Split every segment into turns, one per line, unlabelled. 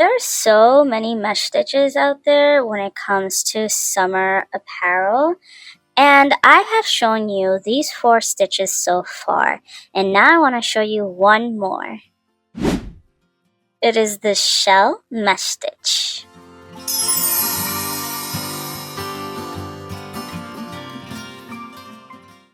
There are so many mesh stitches out there when it comes to summer apparel, and I have shown you these 4 stitches so far, and now I want to show you one more. It is the shell mesh stitch.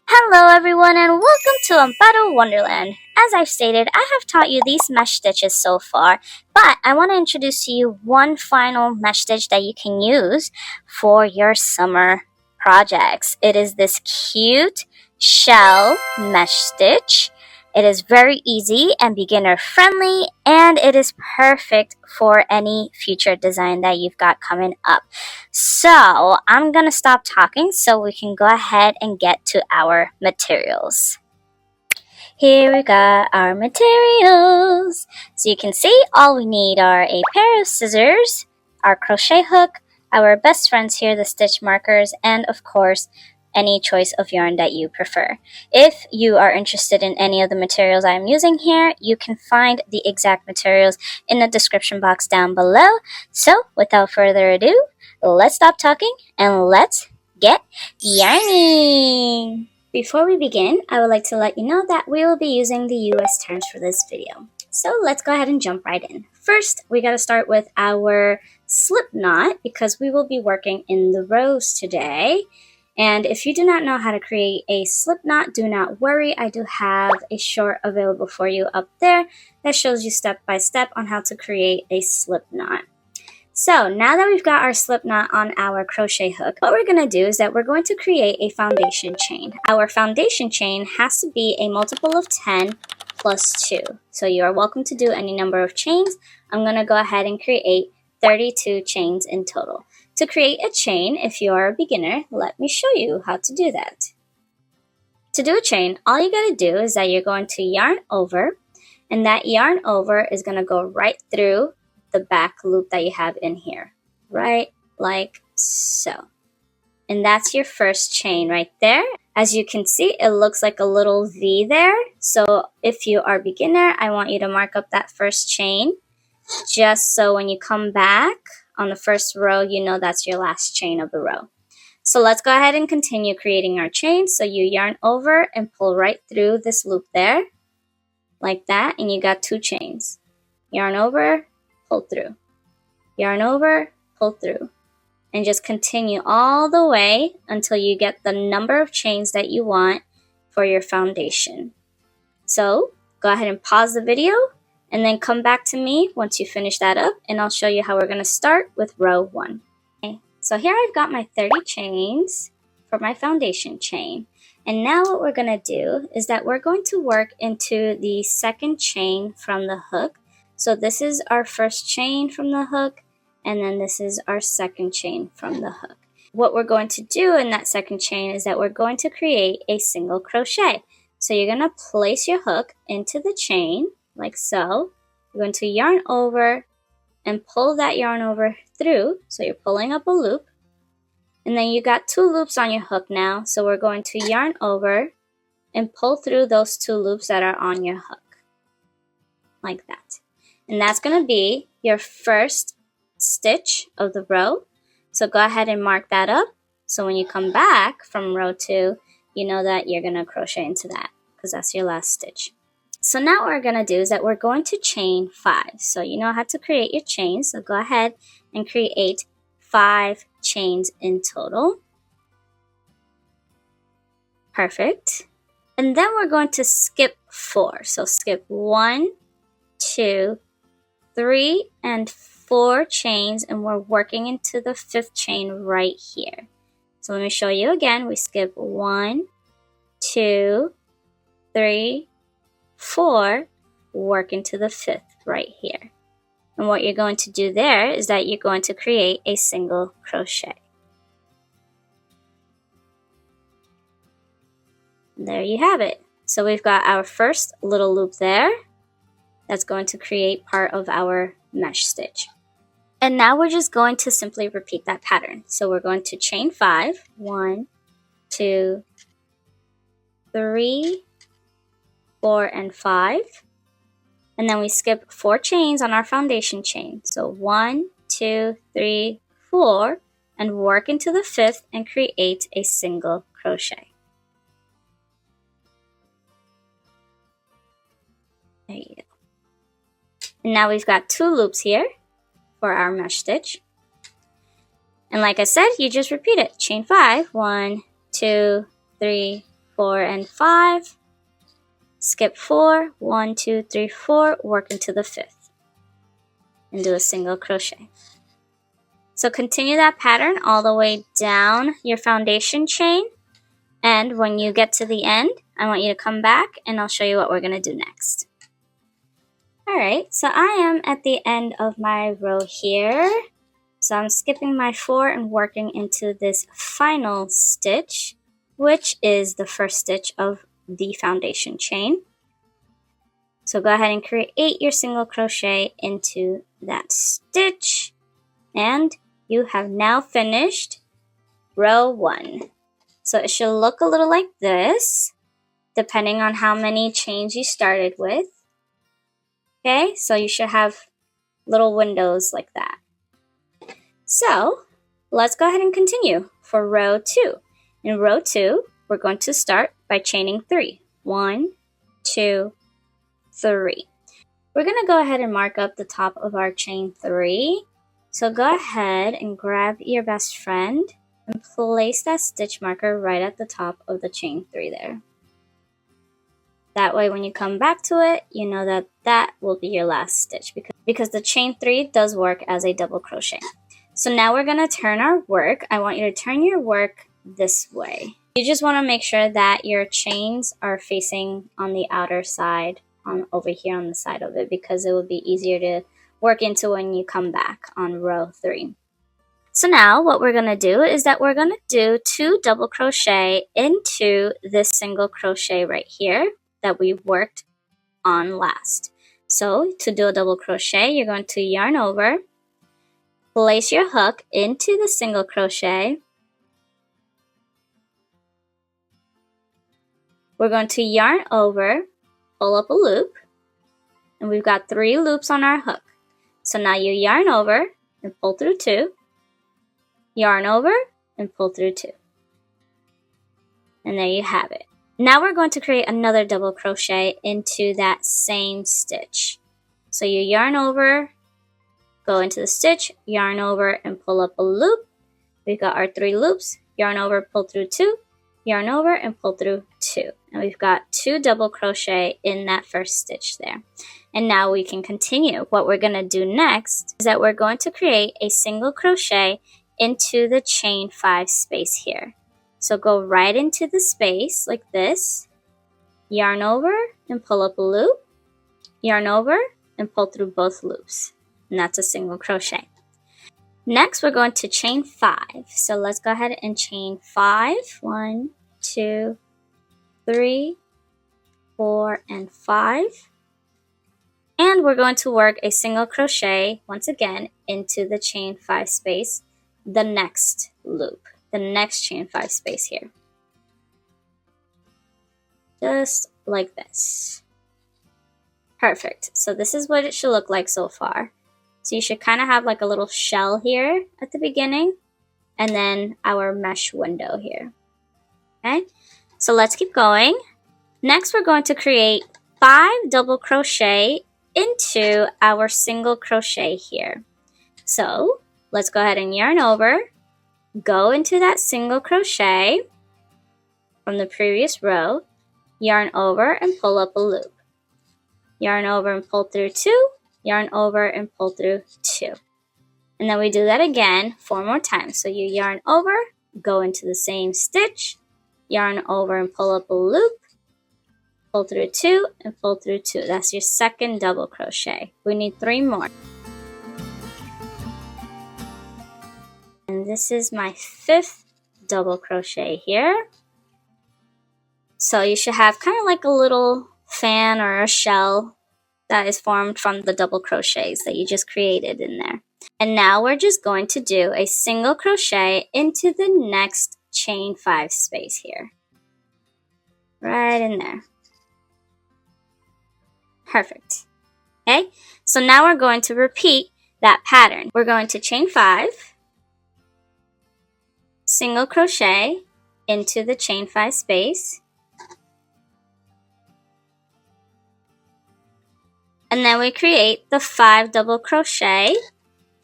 Hello everyone and welcome to Amparo Wonderland. As I've stated, I have taught you these mesh stitches so far, but I want to introduce to you one final mesh stitch that you can use for your summer projects. It is this cute shell mesh stitch. It is very easy and beginner friendly, and it is perfect for any future design that you've got coming up. So I'm gonna stop talking so we can go ahead and get to our materials. Here we got our materials. So you can see all we need are a pair of scissors, our crochet hook, our best friends here, the stitch markers, and of course any choice of yarn that you prefer. If you are interested in any of the materials I'm using here, you can find the exact materials in the description box down below. So without further ado, let's stop talking and let's get yarning! Before we begin, I would like to let you know that we will be using the US terms for this video. So let's go ahead and jump right in. First, we gotta start with our slip knot because we will be working in the rows today. And if you do not know how to create a slip knot, do not worry. I do have a short available for you up there that shows you step by step on how to create a slip knot. So now that we've got our slip knot on our crochet hook, what we're going to do is that we're going to create a foundation chain. Our foundation chain has to be a multiple of 10 plus 2. So you are welcome to do any number of chains. I'm going to go ahead and create 32 chains in total. To create a chain, if you are a beginner, let me show you how to do that. To do a chain, all you gotta do is that you're going to yarn over, and that yarn over is gonna go right through the back loop that you have in here. Right like so. And that's your first chain right there. As you can see, it looks like a little V there. So if you are a beginner, I want you to mark up that first chain, just so when you come back, on the first row, you know that's your last chain of the row. So let's go ahead and continue creating our chain. So you yarn over and pull right through this loop there, like that, and you got 2 chains. Yarn over, pull through. Yarn over, pull through. And just continue all the way until you get the number of chains that you want for your foundation. So go ahead and pause the video, and then come back to me once you finish that up, and I'll show you how we're going to start with row 1. Okay, so here I've got my 30 chains for my foundation chain. And now what we're going to do is that we're going to work into the second chain from the hook. So this is our first chain from the hook, and then this is our second chain from the hook. What we're going to do in that second chain is that we're going to create a single crochet. So you're going to place your hook into the chain, like so. You're going to yarn over and pull that yarn over through. So you're pulling up a loop. And then you got 2 loops on your hook now. So we're going to yarn over and pull through those 2 loops that are on your hook. Like that. And that's going to be your first stitch of the row. So go ahead and mark that up. So when you come back from row 2, you know that you're going to crochet into that because that's your last stitch. So now what we're going to do is that we're going to chain 5. So you know how to create your chains. So go ahead and create 5 chains in total. Perfect. And then we're going to skip 4. So skip 1, 2, 3, and 4 chains. And we're working into the 5th chain right here. So let me show you again. We skip 1, 2, 3, 4, work into the 5th right here. And what you're going to do there is that you're going to create a single crochet. And there you have it. So we've got our first little loop there. That's going to create part of our mesh stitch. And now we're just going to simply repeat that pattern. So we're going to chain 5. 1, 2, 3, 4, and 5. and then we skip 4 chains on our foundation chain. So 1, 2, 3, 4, and work into the 5th and create a single crochet. There you go. And now we've got 2 loops here for our mesh stitch. And like I said, you just repeat it. Chain 5, 1, 2, 3, 4, and 5. Skip 4, 1, 2, 3, 4, work into the 5th. And do a single crochet. So continue that pattern all the way down your foundation chain. And when you get to the end, I want you to come back and I'll show you what we're going to do next. Alright, so I am at the end of my row here. So I'm skipping my 4 and working into this final stitch, which is the first stitch of the foundation chain. So go ahead and create your single crochet into that stitch, and you have now finished row 1. So it should look a little like this, depending on how many chains you started with. Okay, so you should have little windows like that. So let's go ahead and continue for row 2. In row 2, we're going to start by chaining 3. 1, 2, 3. We're going to go ahead and mark up the top of our chain 3. So go ahead and grab your best friend and place that stitch marker right at the top of the chain 3 there. That way when you come back to it, you know that that will be your last stitch because the chain 3 does work as a double crochet. So now we're going to turn our work. I want you to turn your work this way. You just want to make sure that your chains are facing on the outer side, over here on the side of it, because it will be easier to work into when you come back on row 3. So now what we're going to do is that we're going to do 2 double crochet into this single crochet right here that we worked on last. So to do a double crochet, you're going to yarn over, place your hook into the single crochet. We're going to yarn over, pull up a loop, and we've got 3 loops on our hook. So now you yarn over and pull through 2, yarn over and pull through 2. And there you have it. Now we're going to create another double crochet into that same stitch. So you yarn over, go into the stitch, yarn over and pull up a loop. We've got our 3 loops, yarn over, pull through 2, yarn over and pull through 2. And we've got 2 double crochet in that first stitch there. And now we can continue. What we're going to do next is that we're going to create a single crochet into the chain 5 space here. So go right into the space like this, yarn over and pull up a loop, yarn over and pull through both loops. And that's a single crochet. Next, we're going to chain 5. So let's go ahead and chain 5. 1, 2, 3, 4, and 5. And we're going to work a single crochet once again into the chain 5 space, the next loop, the next chain 5 space here. Just like this. Perfect. So this is what it should look like so far. So you should kind of have like a little shell here at the beginning, and then our mesh window here. Okay, so let's keep going. Next, we're going to create 5 double crochet into our single crochet here. So let's go ahead and yarn over, go into that single crochet from the previous row, yarn over and pull up a loop. Yarn over and pull through 2, yarn over and pull through 2. And then we do that again 4 more times. So you yarn over, go into the same stitch, yarn over and pull up a loop, pull through 2 and pull through 2. That's your second double crochet. We need 3 more. And this is my 5th double crochet here. So you should have kind of like a little fan or a shell that is formed from the double crochets that you just created in there. And now we're just going to do a single crochet into the next chain 5 space here. Right in there. Perfect. Okay, so now we're going to repeat that pattern. We're going to chain 5, single crochet into the chain 5 space, and then we create the 5 double crochet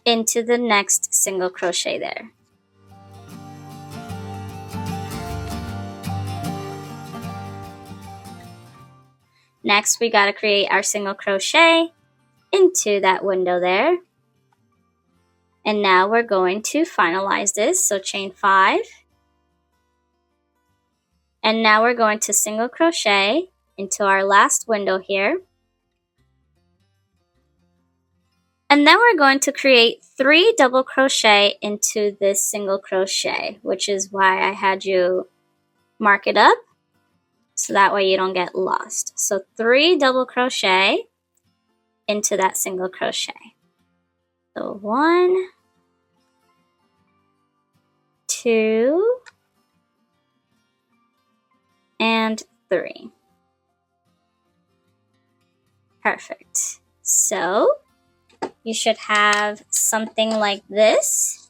into the next single crochet there. Next, we got to create our single crochet into that window there. And now we're going to finalize this. So chain 5. And now we're going to single crochet into our last window here. And then we're going to create 3 double crochet into this single crochet, which is why I had you mark it up, so that way you don't get lost. So 3 double crochet into that single crochet. So 1, 2, and 3. Perfect. So you should have something like this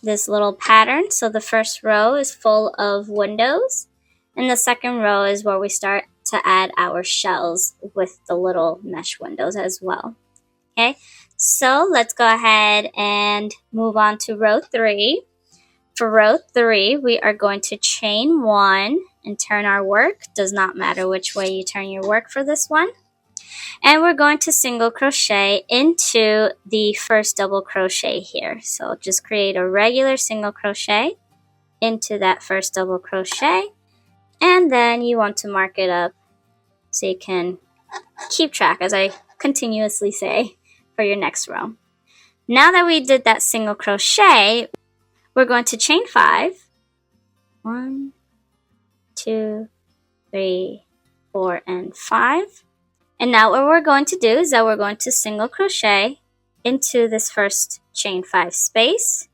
little pattern. So the first row is full of windows, and the second row is where we start to add our shells with the little mesh windows as well. Okay, so let's go ahead and move on to row 3. For row 3, we are going to chain 1 and turn our work. Does not matter which way you turn your work for this one. And we're going to single crochet into the first double crochet here. So just create a regular single crochet into that first double crochet, and then you want to mark it up so you can keep track, as I continuously say, for your next row. Now that we did that single crochet, we're going to chain 5. 1, 2, 3, 4, and 5. And now what we're going to do is that we're going to single crochet into this first chain 5 space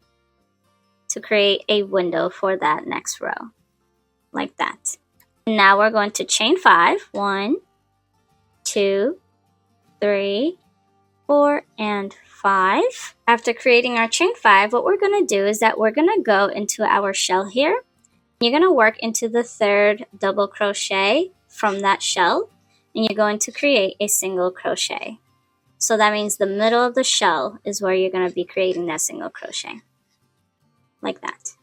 to create a window for that next row, like that. And now we're going to chain 5. 1, 2, 3, 4, and 5. After creating our chain 5, what we're going to do is that we're going to go into our shell here. You're going to work into the 3rd double crochet from that shell, and you're going to create a single crochet. So that means the middle of the shell is where you're going to be creating that single crochet, like that.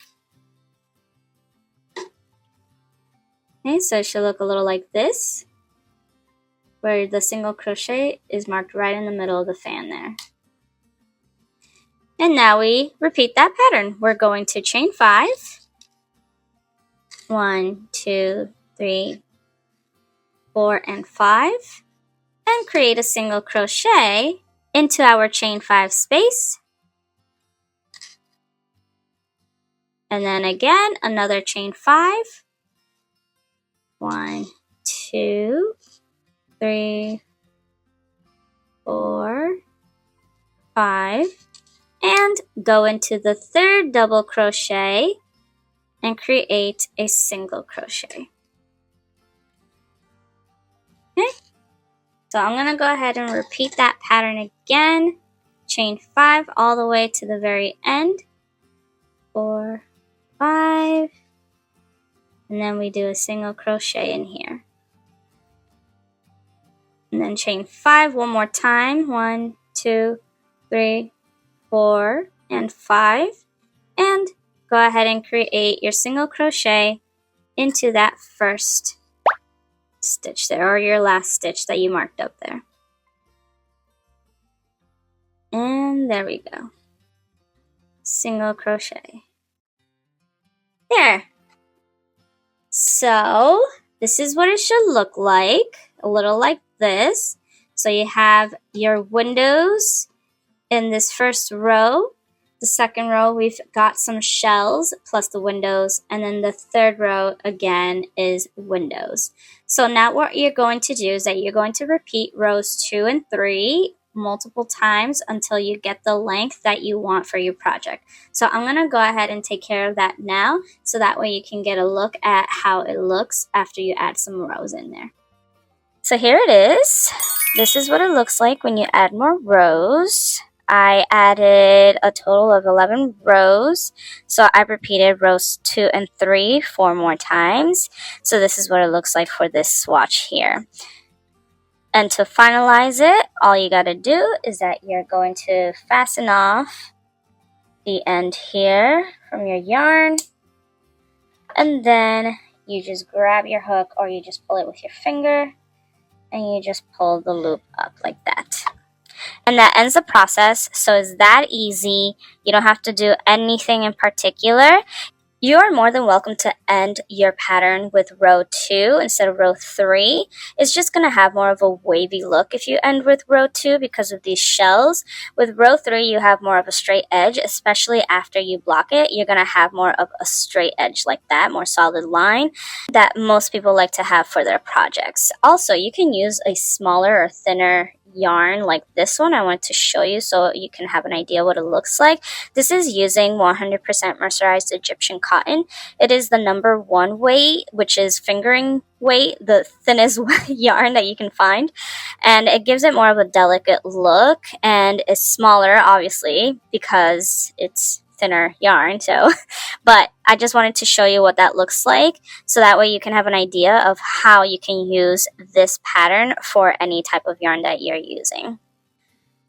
Okay, so it should look a little like this, where the single crochet is marked right in the middle of the fan there. And now we repeat that pattern. We're going to chain 5. 1, 2, 3, 4, and 5. And create a single crochet into our chain 5 space. And then again, another chain 5. 1, 2, 3, 4, 5. And go into the 3rd double crochet and create a single crochet. Okay, so I'm going to go ahead and repeat that pattern again. Chain 5 all the way to the very end. 4, 5. And then we do a single crochet in here. And then chain 5 one more time. 1, 2, 3, 4, and 5. And go ahead and create your single crochet into that first stitch there, or your last stitch that you marked up there. And there we go. Single crochet. There. So this is what it should look like, a little like this. So you have your windows in this first row. The second row, we've got some shells plus the windows, and then the 3rd row again is windows. So now what you're going to do is that you're going to repeat rows 2 and 3 multiple times until you get the length that you want for your project. So I'm going to go ahead and take care of that now, so that way you can get a look at how it looks after you add some rows in there. So here it is. This is what it looks like when you add more rows. I added a total of 11 rows, so I repeated rows 2 and 3 4 more times. So this is what it looks like for this swatch here. And to finalize it, all you gotta do is that you're going to fasten off the end here from your yarn, and then you just grab your hook, or you just pull it with your finger, and you just pull the loop up like that. And that ends the process. So it's that easy. You don't have to do anything in particular. You are more than welcome to end your pattern with row 2 instead of row 3. It's just going to have more of a wavy look if you end with row 2 because of these shells. With row 3, you have more of a straight edge, especially after you block it. You're going to have more of a straight edge like that, more solid line that most people like to have for their projects. Also, you can use a smaller or thinner yarn like this one I want to show you so you can have an idea what it looks like. This is using 100% mercerized Egyptian cotton. It is the number 1 weight, which is fingering weight, the thinnest yarn that you can find, and it gives it more of a delicate look, and it's smaller obviously because it's thinner yarn. So but I just wanted to show you what that looks like so that way you can have an idea of how you can use this pattern for any type of yarn that you're using.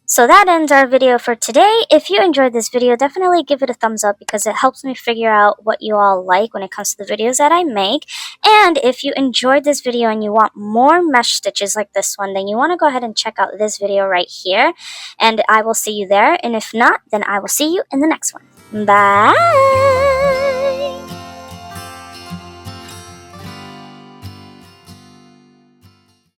So that ends our video for today. If you enjoyed this video, definitely give it a thumbs up because it helps me figure out what you all like when it comes to the videos that I make. And if you enjoyed this video and you want more mesh stitches like this one, then you want to go ahead and check out this video right here. And I will see you there. And if not, then I will see you in the next one. Bye!